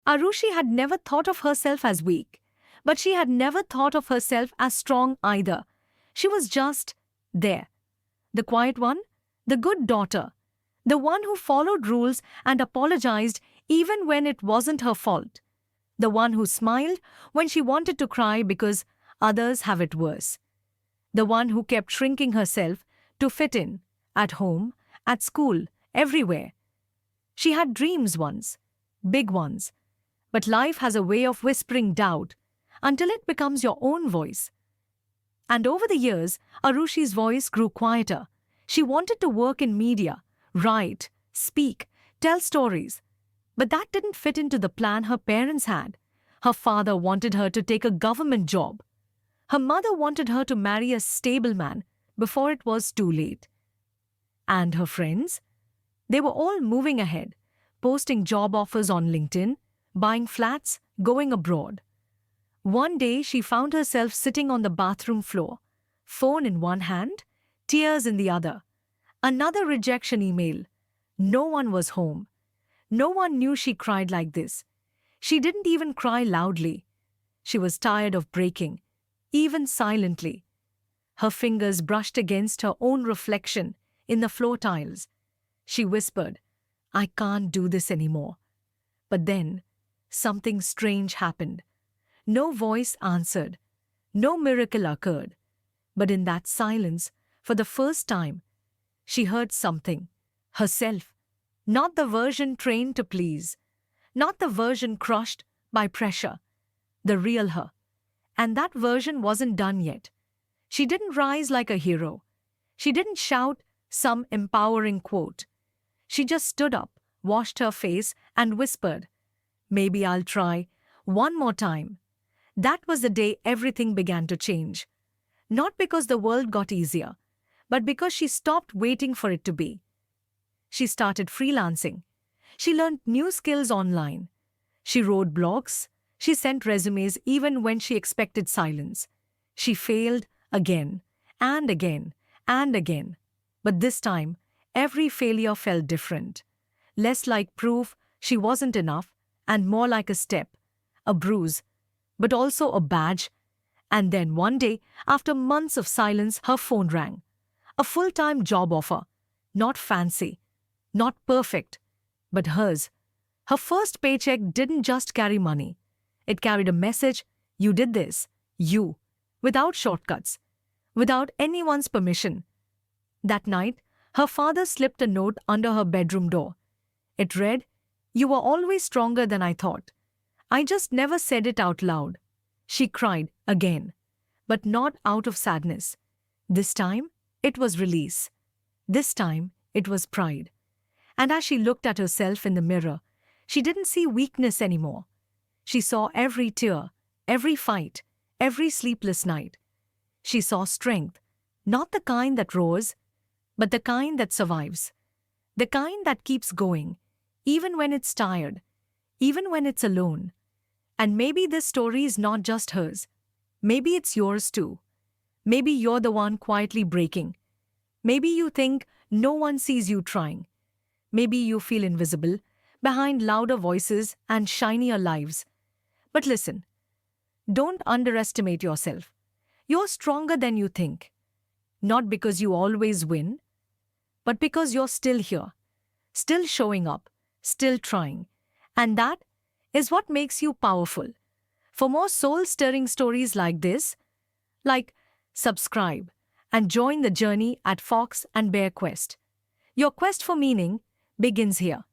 Arushi had never thought of herself as weak, but she had never thought of herself as strong either. She was just there. The quiet one, the good daughter, the one who followed rules and apologized even when it wasn't her fault, the one who smiled when she wanted to cry because others have it worse, the one who kept shrinking herself to fit in, at home, at school, everywhere. She had dreams once, big ones, but life has a way of whispering doubt until it becomes your own voice. And over the years, Arushi's voice grew quieter. She wanted to work in media, write, speak, tell stories. But that didn't fit into the plan her parents had. Her father wanted her to take a government job. Her mother wanted her to marry a stable man before it was too late. And her friends? They were all moving ahead, posting job offers on LinkedIn, buying flats, going abroad. One day she found herself sitting on the bathroom floor, phone in one hand, tears in the other. Another rejection email. No one was home. No one knew she cried like this. She didn't even cry loudly. She was tired of breaking, even silently. Her fingers brushed against her own reflection in the floor tiles. She whispered, "I can't do this anymore." But then, something strange happened. No voice answered. No miracle occurred. But in that silence, for the first time, she heard something. Herself. Not the version trained to please. Not the version crushed by pressure. The real her. And that version wasn't done yet. She didn't rise like a hero. She didn't shout some empowering quote. She just stood up, washed her face, and whispered, "Maybe I'll try one more time." That was the day everything began to change. Not because the world got easier, but because she stopped waiting for it to be. She started freelancing. She learned new skills online. She wrote blogs. She sent resumes even when she expected silence. She failed again and again and again. But this time, every failure felt different. Less like proof she wasn't enough and more like a step, a bruise, but also a badge. And then one day, after months of silence, her phone rang. A full-time job offer. Not fancy, not perfect, but hers. Her first paycheck didn't just carry money. It carried a message: you did this, you, without shortcuts, without anyone's permission. That night, her father slipped a note under her bedroom door. It read, "You were always stronger than I thought. I just never said it out loud." She cried again, but not out of sadness. This time, it was release. This time, it was pride. And as she looked at herself in the mirror, she didn't see weakness anymore. She saw every tear, every fight, every sleepless night. She saw strength, not the kind that roars, but the kind that survives. The kind that keeps going, even when it's tired, even when it's alone. And maybe this story is not just hers. Maybe it's yours too. Maybe you're the one quietly breaking. Maybe you think no one sees you trying. Maybe you feel invisible behind louder voices and shinier lives. But listen, don't underestimate yourself. You're stronger than you think. Not because you always win, but because you're still here, still showing up, still trying. And that is what makes you powerful. For more soul-stirring stories like this, subscribe, and join the journey at Fox and Bear Quest. Your quest for meaning begins here.